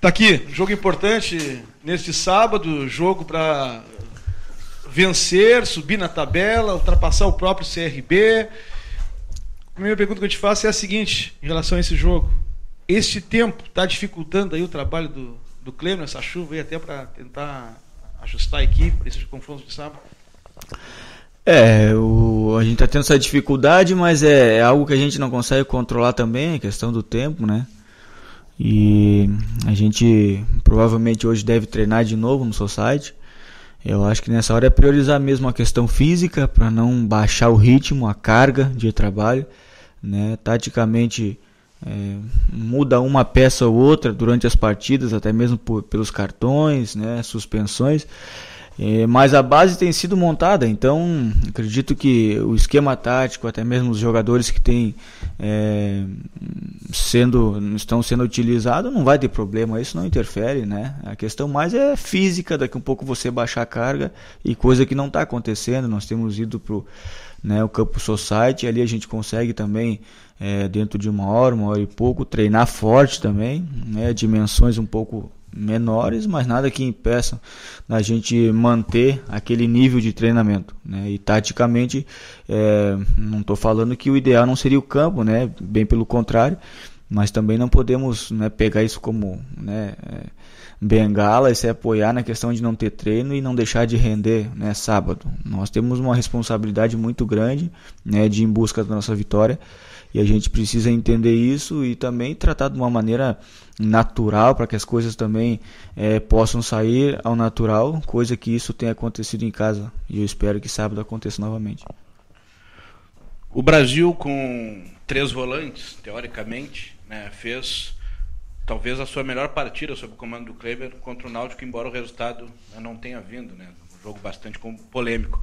Tá aqui, jogo importante neste sábado, jogo para vencer, subir na tabela, ultrapassar o próprio CRB. A primeira pergunta que eu te faço é a seguinte, em relação a esse jogo. Este tempo está dificultando aí o trabalho do Clemer, essa chuva aí, até para tentar ajustar a equipe para esses confrontos de sábado? A gente está tendo essa dificuldade, mas é algo que a gente não consegue controlar também, a questão do tempo, né? E a gente provavelmente hoje deve treinar de novo no society. Eu acho que nessa hora é priorizar mesmo a questão física, para não baixar o ritmo, a carga de trabalho, né? Taticamente muda uma peça ou outra durante as partidas, até mesmo pelos cartões, né? Suspensões. Mas a base tem sido montada, então acredito que o esquema tático, até mesmo os jogadores que estão sendo utilizados, não vai ter problema, isso não interfere, né? A questão mais é física, daqui um pouco você baixar a carga, e coisa que não está acontecendo. Nós temos ido para o campo society, ali a gente consegue também, dentro de uma hora e pouco, treinar forte também, né? Dimensões um pouco menores, mas nada que impeça da gente manter aquele nível de treinamento, né? E taticamente, não estou falando que o ideal não seria o campo, né? Bem pelo contrário, mas também não podemos, né, pegar isso como, né, bengala e se apoiar na questão de não ter treino e não deixar de render, né, sábado. Nós temos uma responsabilidade muito grande, né, de ir em busca da nossa vitória, e a gente precisa entender isso e também tratar de uma maneira natural, para que as coisas também possam sair ao natural, coisa que isso tem acontecido em casa, e eu espero que sábado aconteça novamente. O Brasil, com 3 volantes, teoricamente, né, fez talvez a sua melhor partida sob o comando do Kleber contra o Náutico, embora o resultado não tenha vindo, né, um jogo bastante polêmico.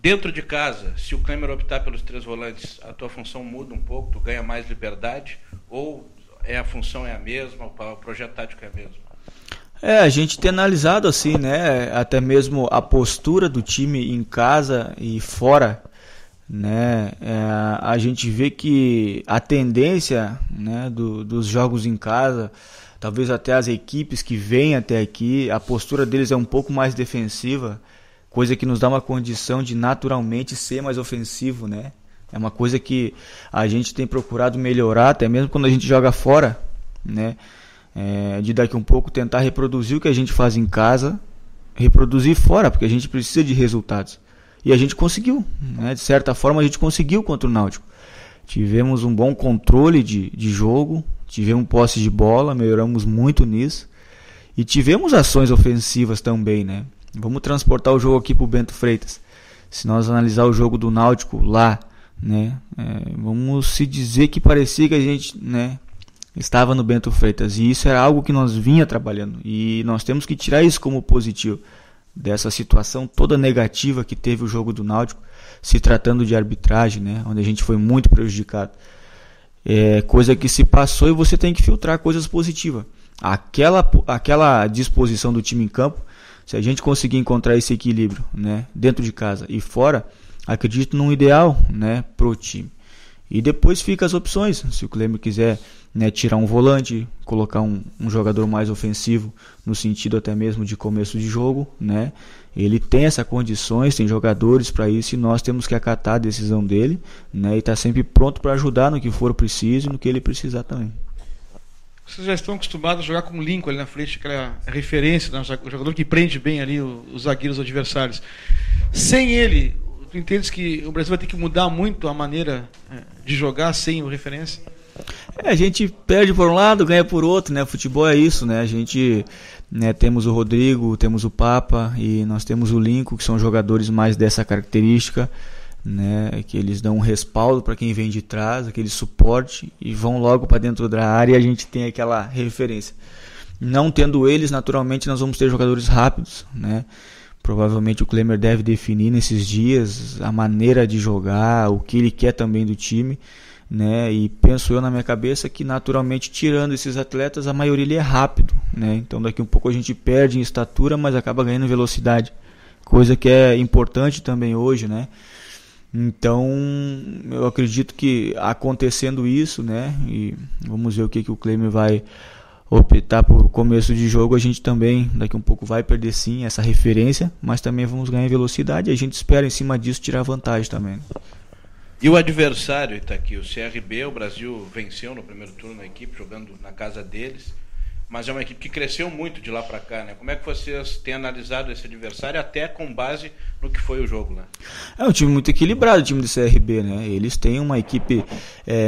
Dentro de casa, se o Klemer optar pelos 3 volantes, a tua função muda um pouco, tu ganha mais liberdade, ou a função é a mesma, o projeto tático é a mesma? A gente tem analisado assim, né, até mesmo a postura do time em casa e fora, né, a gente vê que a tendência, né, dos jogos em casa, talvez até as equipes que vêm até aqui, a postura deles é um pouco mais defensiva, coisa que nos dá uma condição de naturalmente ser mais ofensivo, né? É uma coisa que a gente tem procurado melhorar, até mesmo quando a gente joga fora, né? De daqui um pouco tentar reproduzir o que a gente faz em casa, reproduzir fora, porque a gente precisa de resultados. E a gente conseguiu, né? De certa forma a gente conseguiu contra o Náutico. Tivemos um bom controle de jogo, tivemos posse de bola, melhoramos muito nisso. E tivemos ações ofensivas também, né? Vamos transportar o jogo aqui para o Bento Freitas. Se nós analisar o jogo do Náutico lá, né, vamos se dizer que parecia que a gente, né, estava no Bento Freitas. E isso era algo que nós vinha trabalhando. E nós temos que tirar isso como positivo, dessa situação toda negativa que teve o jogo do Náutico, se tratando de arbitragem, né, onde a gente foi muito prejudicado. Coisa que se passou, e você tem que filtrar coisas positivas. Aquela disposição do time em campo, se a gente conseguir encontrar esse equilíbrio, né, dentro de casa e fora, acredito num ideal, né, pro time. E depois fica as opções. Se o Klemer quiser, né, tirar um volante, colocar um jogador mais ofensivo, no sentido até mesmo de começo de jogo, né, ele tem essas condições, tem jogadores para isso, e nós temos que acatar a decisão dele, né, e estar sempre pronto para ajudar no que for preciso e no que ele precisar também. Vocês já estão acostumados a jogar com o Lincoln ali na frente, aquela referência, né? O jogador que prende bem ali os zagueiros adversários. Sem ele, tu entendes que o Brasil vai ter que mudar muito a maneira de jogar sem o referência? A gente perde por um lado, ganha por outro, né? Futebol é isso, né? A gente, né, temos o Rodrigo, temos o Papa e nós temos o Lincoln, que são jogadores mais dessa característica, né, que eles dão um respaldo para quem vem de trás, aquele suporte, e vão logo para dentro da área, e a gente tem aquela referência. Não tendo eles, naturalmente nós vamos ter jogadores rápidos, né? Provavelmente o Klemer deve definir nesses dias a maneira de jogar, o que ele quer também do time, né? E penso eu na minha cabeça que naturalmente, tirando esses atletas, a maioria ele é rápido, né? Então daqui um pouco a gente perde em estatura, mas acaba ganhando em velocidade, coisa que é importante também hoje, né? Então, eu acredito que acontecendo isso, né, e vamos ver o que o Klemer vai optar por começo de jogo, a gente também daqui um pouco vai perder sim essa referência, mas também vamos ganhar em velocidade e a gente espera em cima disso tirar vantagem também. E o adversário está aqui, o CRB, o Brasil venceu no primeiro turno na equipe, jogando na casa deles, mas é uma equipe que cresceu muito de lá para cá, né? Como é que vocês têm analisado esse adversário, até com base no que foi o jogo, né? É um time muito equilibrado, o time do CRB, né? Eles têm uma equipe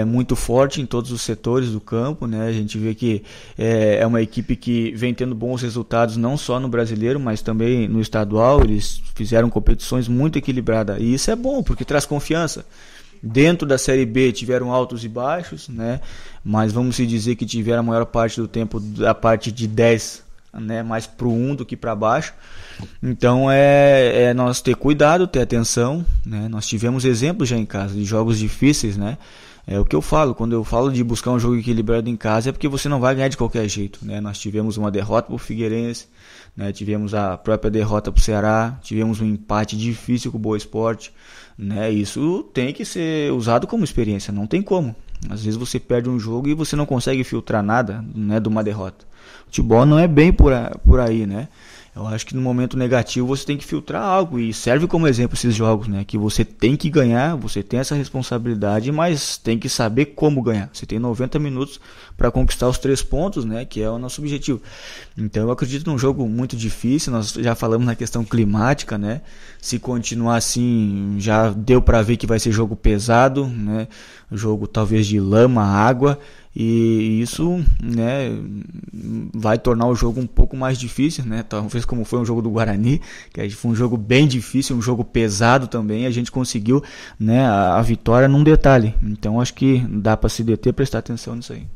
muito forte em todos os setores do campo, né? A gente vê que é uma equipe que vem tendo bons resultados não só no brasileiro, mas também no estadual. Eles fizeram competições muito equilibradas e isso é bom, porque traz confiança. Dentro da Série B tiveram altos e baixos, né? Mas vamos se dizer que tiveram a maior parte do tempo da parte de 10, né? Mais para o 1 do que para baixo. Então é nós ter cuidado, ter atenção, né? Nós tivemos exemplos já em casa de jogos difíceis, né? É o que eu falo, quando eu falo de buscar um jogo equilibrado em casa é porque você não vai ganhar de qualquer jeito, né? Nós tivemos uma derrota para o Figueirense, né? Tivemos a própria derrota para o Ceará, tivemos um empate difícil com o Boa Esporte, né? Isso tem que ser usado como experiência, não tem como. Às vezes você perde um jogo e você não consegue filtrar nada, né, de uma derrota. O futebol não é bem por aí, né? Eu acho que no momento negativo você tem que filtrar algo e serve como exemplo esses jogos, né? Que você tem que ganhar, você tem essa responsabilidade, mas tem que saber como ganhar. Você tem 90 minutos para conquistar os 3 pontos, né? Que é o nosso objetivo. Então eu acredito num jogo muito difícil, nós já falamos na questão climática, né? Se continuar assim, já deu para ver que vai ser jogo pesado, né? Jogo talvez de lama, água. E isso, né, vai tornar o jogo um pouco mais difícil, né? Talvez como foi um jogo do Guarani, que foi um jogo bem difícil, um jogo pesado também. A gente conseguiu, né, a vitória num detalhe. Então acho que dá para se deter, prestar atenção nisso aí.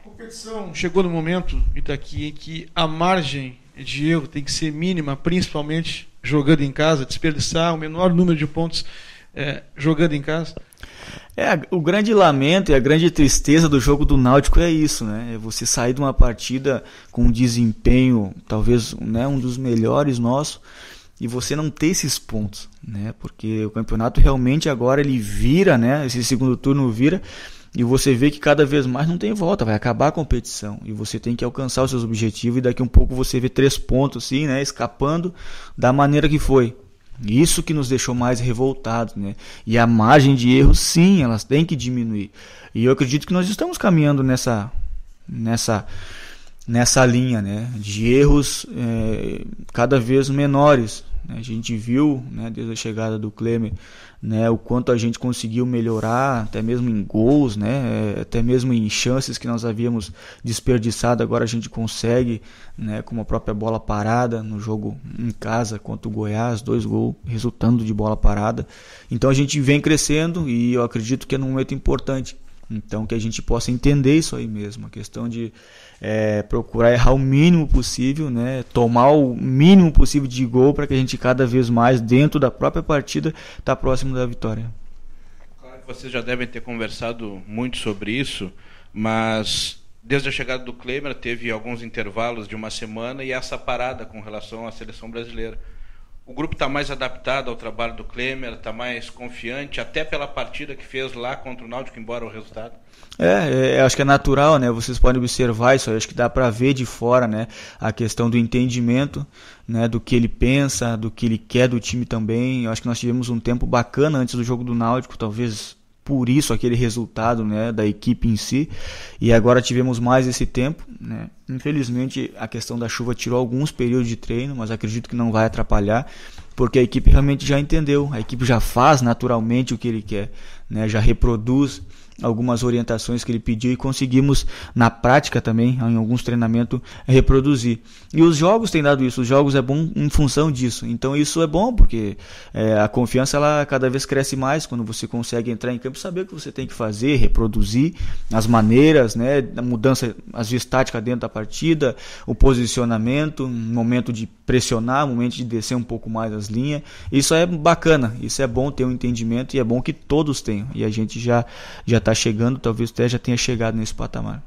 A competição chegou no momento, Itaqui, em que a margem de erro tem que ser mínima, principalmente jogando em casa, desperdiçar o menor número de pontos jogando em casa. O grande lamento e a grande tristeza do jogo do Náutico é isso, né? É você sair de uma partida com um desempenho, talvez, né, um dos melhores nosso, e você não ter esses pontos, né? Porque o campeonato realmente agora ele vira, né? Esse segundo turno vira, e você vê que cada vez mais não tem volta, vai acabar a competição, e você tem que alcançar os seus objetivos, e daqui um pouco você vê 3 pontos, assim, né? Escapando da maneira que foi. Isso que nos deixou mais revoltados, né? E a margem de erro, sim, elas têm que diminuir. E eu acredito que nós estamos caminhando nessa linha, né? De erros cada vez menores. A gente viu, né, desde a chegada do Klemer, né, o quanto a gente conseguiu melhorar, até mesmo em gols, né, até mesmo em chances que nós havíamos desperdiçado, agora a gente consegue, né, como a própria bola parada no jogo em casa contra o Goiás, 2 gols resultando de bola parada. Então a gente vem crescendo e eu acredito que é num momento importante. Então que a gente possa entender isso aí mesmo, a questão de procurar errar o mínimo possível, né? Tomar o mínimo possível de gol para que a gente cada vez mais, dentro da própria partida, está próximo da vitória. Claro que vocês já devem ter conversado muito sobre isso, mas desde a chegada do Klemer teve alguns intervalos de uma semana e essa parada com relação à seleção brasileira. O grupo está mais adaptado ao trabalho do Klemer, está mais confiante, até pela partida que fez lá contra o Náutico, embora o resultado. Acho que é natural, né? Vocês podem observar isso, acho que dá para ver de fora, né? A questão do entendimento, né? Do que ele pensa, do que ele quer do time também. Eu acho que nós tivemos um tempo bacana antes do jogo do Náutico, talvez por isso aquele resultado, né, da equipe em si, e agora tivemos mais esse tempo, né? Infelizmente a questão da chuva tirou alguns períodos de treino, mas acredito que não vai atrapalhar, porque a equipe realmente já entendeu, a equipe já faz naturalmente o que ele quer, né? Já reproduz algumas orientações que ele pediu e conseguimos na prática também, em alguns treinamentos, reproduzir. E os jogos têm dado isso, os jogos é bom em função disso. Então isso é bom porque a confiança ela cada vez cresce mais quando você consegue entrar em campo e saber o que você tem que fazer, reproduzir as maneiras, né, a mudança, às vezes tática dentro da partida, o posicionamento, momento de pressionar, momento de descer um pouco mais as linhas. Isso é bacana, isso é bom ter um entendimento e é bom que todos tenham. E a gente já está chegando, talvez até já tenha chegado nesse patamar.